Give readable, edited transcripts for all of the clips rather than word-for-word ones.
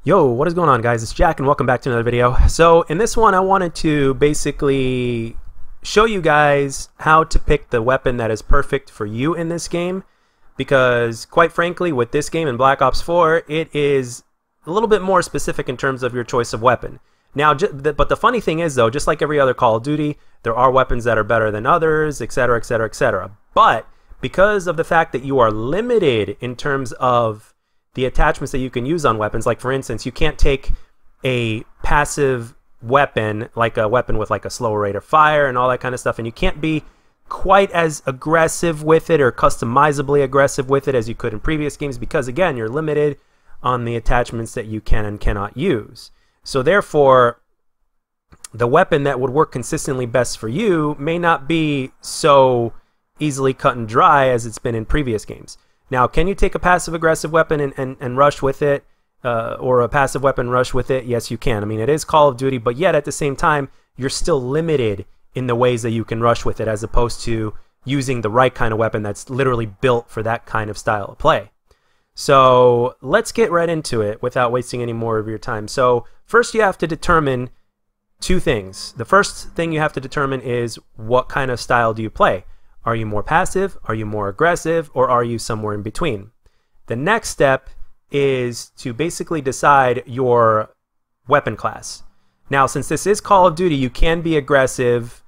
Yo, what is going on, guys? It's Jack and welcome back to another video. So in this one I wanted to basically show you guys how to pick the weapon that is perfect for you in this game, because quite frankly with this game in Black Ops 4 it is a little bit more specific in terms of your choice of weapon. Now, but the funny thing is though, just like every other Call of Duty, there are weapons that are better than others, etc, etc, etc. But because of the fact that you are limited in terms of the attachments that you can use on weapons, like for instance, you can't take a passive weapon, like a weapon with like a slower rate of fire and all that kind of stuff, and you can't be quite as aggressive with it or customizably aggressive with it as you could in previous games, because again, you're limited on the attachments that you can and cannot use. So therefore, the weapon that would work consistently best for you may not be so easily cut and dry as it's been in previous games. Now, can you take a passive-aggressive weapon and rush with it, or a passive weapon rush with it? Yes, you can. I mean, it is Call of Duty, but yet at the same time, you're still limited in the ways that you can rush with it, as opposed to using the right kind of weapon that's literally built for that kind of style of play. So let's get right into it without wasting any more of your time. So first you have to determine two things. The first thing you have to determine is what kind of style do you play? Are you more passive? Are you more aggressive? Or are you somewhere in between? The next step is to basically decide your weapon class. Now, since this is Call of Duty, you can be aggressive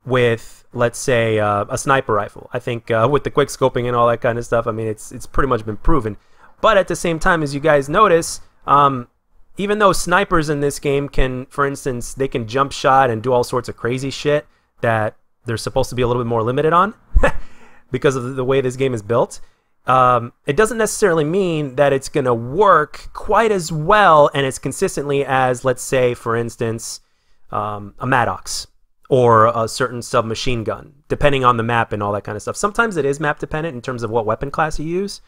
with, let's say, a sniper rifle. I think with the quick scoping and all that kind of stuff, I mean, it's pretty much been proven. But at the same time, as you guys notice, even though snipers in this game can, for instance, they can jump shot and do all sorts of crazy shit that they're supposed to be a little bit more limited on because of the way this game is built. It doesn't necessarily mean that it's going to work quite as well and as consistently as, let's say, for instance, a Maddox or a certain submachine gun, depending on the map and all that kind of stuff. Sometimes it is map dependent in terms of what weapon class you use.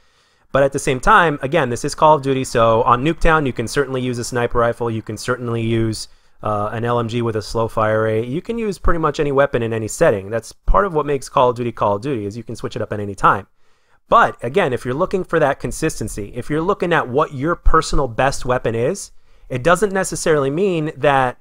But at the same time, again, this is Call of Duty, so on Nuketown you can certainly use a sniper rifle, you can certainly use an LMG with a slow fire rate. You can use pretty much any weapon in any setting. That's part of what makes Call of Duty, is you can switch it up at any time. But again, if you're looking for that consistency, if you're looking at what your personal best weapon is, it doesn't necessarily mean that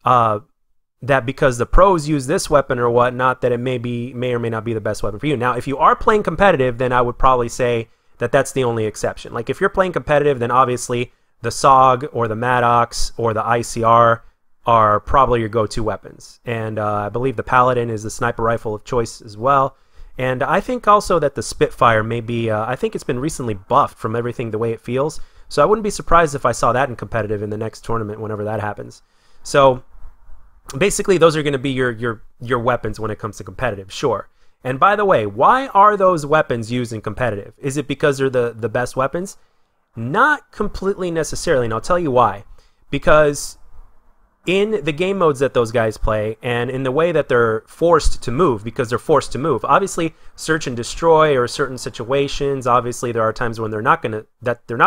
that because the pros use this weapon or whatnot, that it may or may not be the best weapon for you. Now, if you are playing competitive, then I would probably say that that's the only exception. Like if you're playing competitive, then obviously the SOG or the Maddox or the ICR are probably your go-to weapons. And I believe the Paladin is the sniper rifle of choice as well. And I think also that the Spitfire may be, I think it's been recently buffed from everything the way it feels. So I wouldn't be surprised if I saw that in competitive in the next tournament whenever that happens. So basically those are going to be your weapons when it comes to competitive, sure. And by the way, why are those weapons used in competitive? Is it because they're the best weapons? Not completely necessarily, and I'll tell you why. Because in the game modes that those guys play, and in the way that they're forced to move, because they're forced to move. Obviously, search and destroy or certain situations, obviously there are times when they're not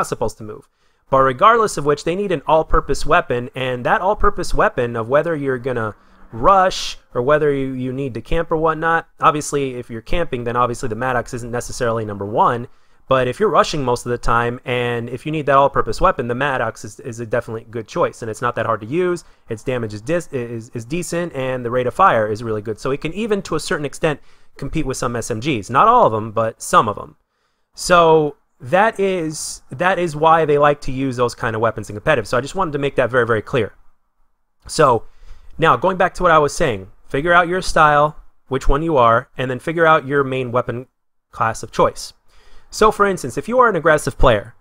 supposed to move. But regardless of which, they need an all-purpose weapon, and that all-purpose weapon of whether you're gonna rush or whether you need to camp or whatnot. Obviously, if you're camping, then obviously the Maddox isn't necessarily number one. But if you're rushing most of the time, and if you need that all-purpose weapon, the Maddox is a definitely good choice, and it's not that hard to use. Its damage is decent, and the rate of fire is really good. So it can even, to a certain extent, compete with some SMGs. Not all of them, but some of them. So that is why they like to use those kind of weapons in competitive. So I just wanted to make that very, very clear. So now, going back to what I was saying, figure out your style, which one you are, and then figure out your main weapon class of choice. So for instance, if you are an aggressive player,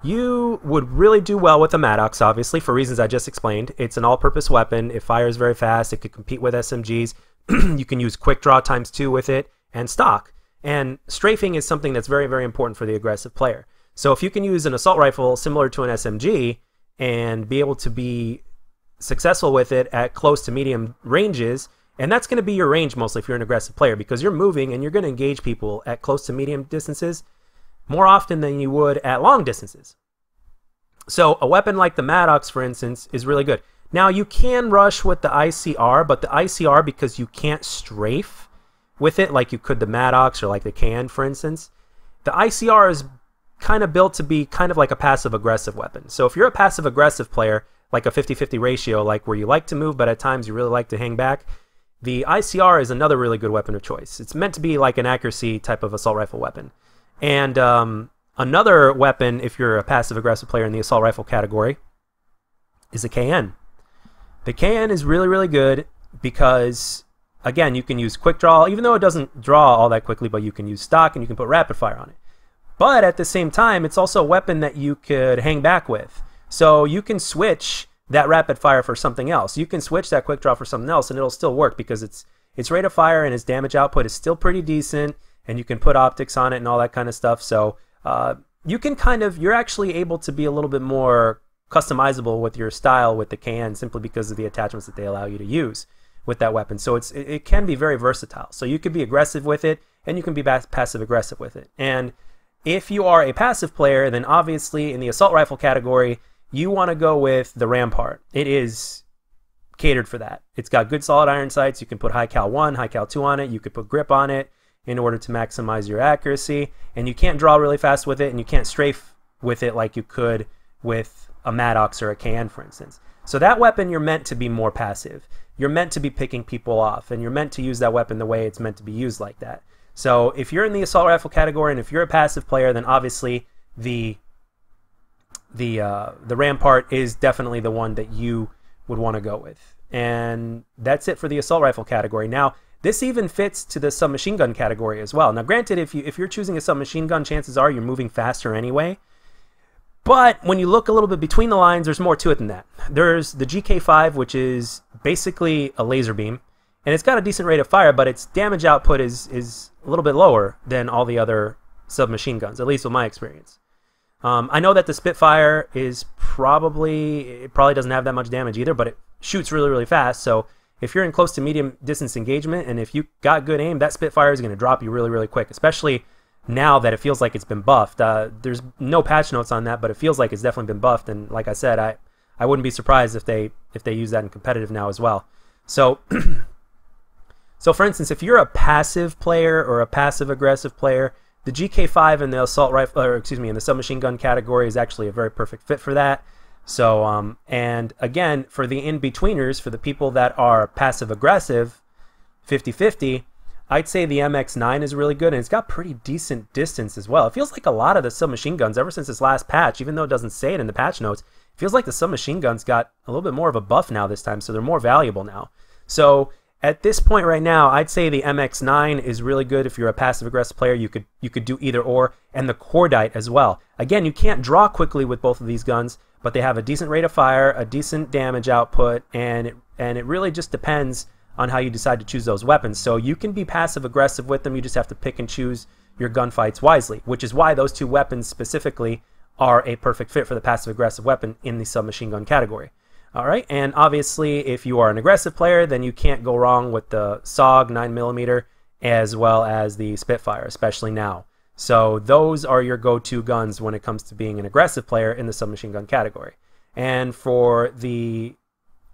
you would really do well with the Maddox, obviously, for reasons I just explained. It's an all-purpose weapon. It fires very fast. It could compete with SMGs. You can use quick draw ×2 with it, and stock. And strafing is something that's very, very important for the aggressive player. So if you can use an assault rifle similar to an SMG and be able to be successful with it at close to medium ranges, and that's going to be your range mostly if you're an aggressive player, because you're moving and you're going to engage people at close to medium distances more often than you would at long distances. So a weapon like the Maddox, for instance, is really good. Now, you can rush with the ICR, but the ICR, because you can't strafe with it like you could the Maddox or like the Can, for instance, the ICR is kind of built to be kind of like a passive-aggressive weapon. So if you're a passive-aggressive player, like a 50-50 ratio, like where you like to move, but at times you really like to hang back, the ICR is another really good weapon of choice. It's meant to be like an accuracy type of assault rifle weapon. And another weapon, if you're a passive-aggressive player in the assault rifle category, is a KN. The KN is really, really good because, again, you can use quick draw, even though it doesn't draw all that quickly, but you can use stock and you can put rapid fire on it. But at the same time, it's also a weapon that you could hang back with. So you can switch that rapid fire for something else. You can switch that quick draw for something else, and it'll still work because its rate of fire and its damage output is still pretty decent, and you can put optics on it and all that kind of stuff. So you can you're actually able to be a little bit more customizable with your style with the KN simply because of the attachments that they allow you to use with that weapon. So it can be very versatile. So you could be aggressive with it, and you can be passive aggressive with it. And if you are a passive player, then obviously in the assault rifle category, you want to go with the Rampart. It is catered for that. It's got good solid iron sights. You can put high cal 1, high cal 2 on it. You could put grip on it in order to maximize your accuracy. And you can't draw really fast with it, and you can't strafe with it like you could with a Maddox or a KN, for instance. So that weapon, you're meant to be more passive. You're meant to be picking people off, and you're meant to use that weapon the way it's meant to be used, like that. So if you're in the assault rifle category and if you're a passive player, then obviously the Rampart is definitely the one that you would want to go with. And that's it for the assault rifle category. Now, this even fits to the submachine gun category as well. Now, granted, if you're choosing a submachine gun, chances are you're moving faster anyway. But when you look a little bit between the lines, there's more to it than that. There's the GK5, which is basically a laser beam. And it's got a decent rate of fire, but its damage output is a little bit lower than all the other submachine guns, at least with my experience. I know that the Spitfire it probably doesn't have that much damage either, but it shoots really, really fast. So if you're in close to medium distance engagement and if you got good aim, that Spitfire is going to drop you really, really quick, especially now that it feels like it's been buffed. There's no patch notes on that, but it feels like it's definitely been buffed. And like I said, I wouldn't be surprised if they use that in competitive now as well. So so for instance, if you're a passive player or a passive aggressive player, the GK5 in the assault rifle, or excuse me, in the submachine gun category is actually a very perfect fit for that. So and again, for the in-betweeners, for the people that are passive aggressive, 50-50, I'd say the MX9 is really good, and it's got pretty decent distance as well. It feels like a lot of the submachine guns, ever since this last patch, even though it doesn't say it in the patch notes, it feels like the submachine guns got a little bit more of a buff now this time, so they're more valuable now. So at this point right now, I'd say the MX9 is really good if you're a passive-aggressive player. You could do either or, and the Cordite as well. Again, you can't draw quickly with both of these guns, but they have a decent rate of fire, a decent damage output, and it really just depends on how you decide to choose those weapons. So you can be passive-aggressive with them. You just have to pick and choose your gunfights wisely, which is why those two weapons specifically are a perfect fit for the passive-aggressive weapon in the submachine gun category. All right, and obviously, if you are an aggressive player, then you can't go wrong with the SOG 9mm as well as the Spitfire, especially now. So those are your go-to guns when it comes to being an aggressive player in the submachine gun category. And for the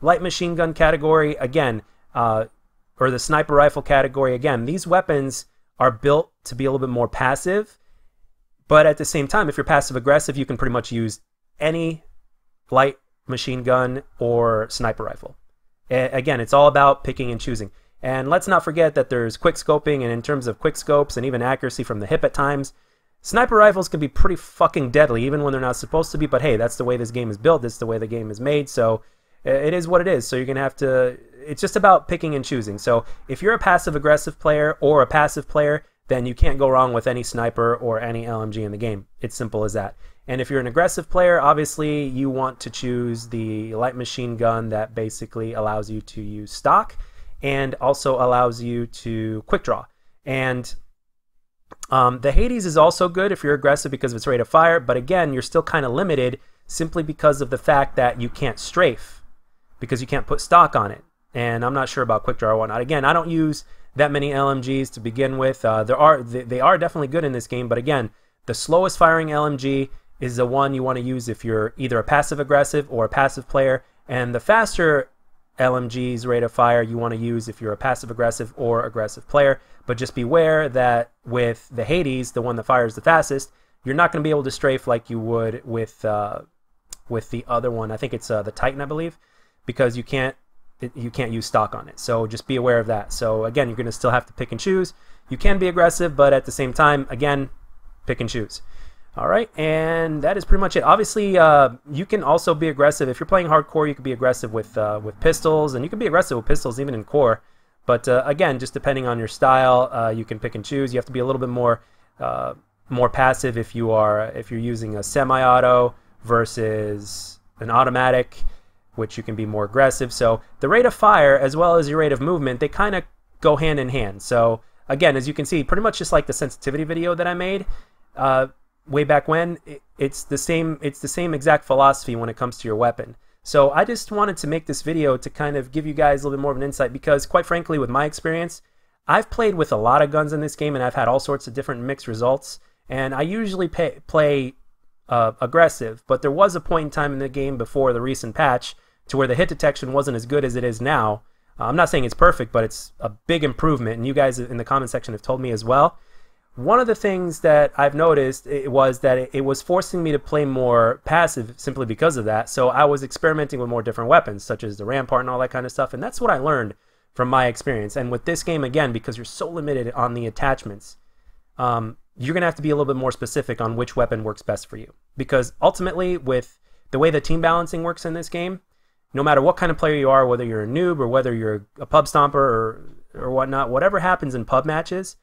light machine gun category, again, or the sniper rifle category, again, these weapons are built to be a little bit more passive, but at the same time, if you're passive-aggressive, you can pretty much use any light machine gun or sniper rifle. Again, it's all about picking and choosing. And let's not forget that there's quick scoping, and in terms of quick scopes and even accuracy from the hip at times, sniper rifles can be pretty fucking deadly even when they're not supposed to be, but hey, that's the way this game is built, that's the way the game is made, so it is what it is. So you're going to have to, it's just about picking and choosing. So if you're a passive-aggressive player or a passive player, then you can't go wrong with any sniper or any LMG in the game. It's simple as that. And if you're an aggressive player, obviously you want to choose the light machine gun that basically allows you to use stock and also allows you to quick draw. And the Hades is also good if you're aggressive because of its rate of fire, but again, you're still kind of limited simply because of the fact that you can't strafe because you can't put stock on it. And I'm not sure about quick draw or whatnot. Again, I don't use that many LMGs to begin with. They are definitely good in this game, but again, the slowest firing LMG is the one you want to use if you're either a passive-aggressive or a passive player, and the faster LMG's rate of fire you want to use if you're a passive-aggressive or aggressive player. But just beware that with the Hades, the one that fires the fastest, you're not going to be able to strafe like you would with the other one. I think it's the Titan, I believe, because you can't use stock on it. So just be aware of that. So again, you're going to still have to pick and choose. You can be aggressive, but at the same time, again, pick and choose. All right, and that is pretty much it. Obviously, you can also be aggressive. If you're playing hardcore, you can be aggressive with pistols, and you can be aggressive with pistols even in core. But again, just depending on your style, you can pick and choose. You have to be a little bit more passive if you're using a semi-auto versus an automatic, which you can be more aggressive. So the rate of fire as well as your rate of movement, they kind of go hand in hand. So again, as you can see, pretty much just like the sensitivity video that I made way back when, it's the same exact philosophy when it comes to your weapon. So I just wanted to make this video to kind of give you guys a little bit more of an insight, because quite frankly, with my experience, I've played with a lot of guns in this game, and I've had all sorts of different mixed results, and I usually play aggressive, but there was a point in time in the game before the recent patch to where the hit detection wasn't as good as it is now. I'm not saying it's perfect, but it's a big improvement, and you guys in the comment section have told me as well. One of the things that I've noticed was that it was forcing me to play more passive simply because of that. So I was experimenting with more different weapons, such as the Rampart and all that kind of stuff, and that's what I learned from my experience. And with this game, again, because you're so limited on the attachments, you're going to have to be a little bit more specific on which weapon works best for you. Because ultimately, with the way the team balancing works in this game, no matter what kind of player you are, whether you're a noob or whether you're a pub stomper or whatnot, whatever happens in pub matches,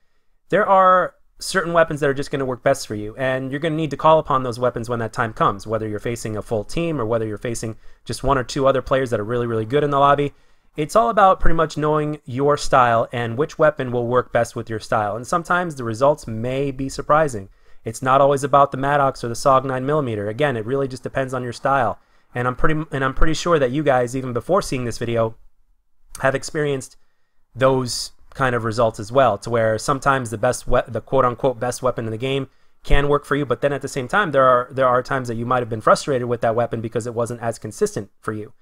there are certain weapons that are just going to work best for you, and you're going to need to call upon those weapons when that time comes, whether you're facing a full team or whether you're facing just one or two other players that are really, really good in the lobby. It's all about pretty much knowing your style and which weapon will work best with your style, and sometimes the results may be surprising. It's not always about the Maddox or the SOG 9mm. Again, it really just depends on your style, and I'm pretty sure that you guys, even before seeing this video, have experienced those kind of results as well, to where sometimes the quote-unquote best weapon in the game can work for you, but then at the same time there are times that you might have been frustrated with that weapon because it wasn't as consistent for you.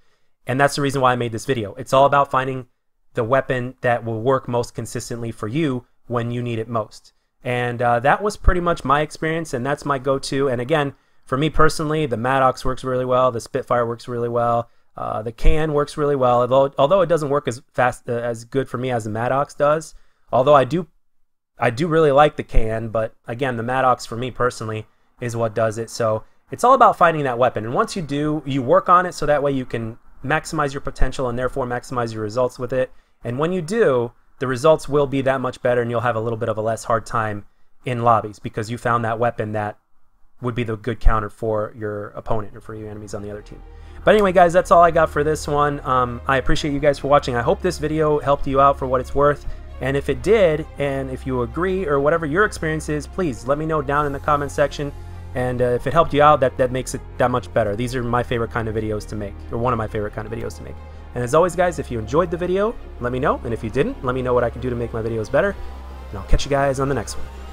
And that's the reason why I made this video. It's all about finding the weapon that will work most consistently for you when you need it most. And that was pretty much my experience, and that's my go-to. And again, for me personally, the Maddox works really well, the Spitfire works really well, the Can works really well, although it doesn't work as good for me as the Maddox does. Although I do really like the Can, but again, the Maddox for me personally is what does it. So it's all about finding that weapon, and once you do, you work on it so that way you can maximize your potential and therefore maximize your results with it. And when you do, the results will be that much better, and you'll have a little bit of a less hard time in lobbies because you found that weapon that would be the good counter for your opponent or for your enemies on the other team. But anyway, guys, that's all I got for this one. I appreciate you guys for watching. I hope this video helped you out for what it's worth. And if it did, and if you agree or whatever your experience is, please let me know down in the comment section. And if it helped you out, that makes it that much better. These are my favorite kind of videos to make, or one of my favorite kind of videos to make. And as always, guys, if you enjoyed the video, let me know. And if you didn't, let me know what I can do to make my videos better. And I'll catch you guys on the next one.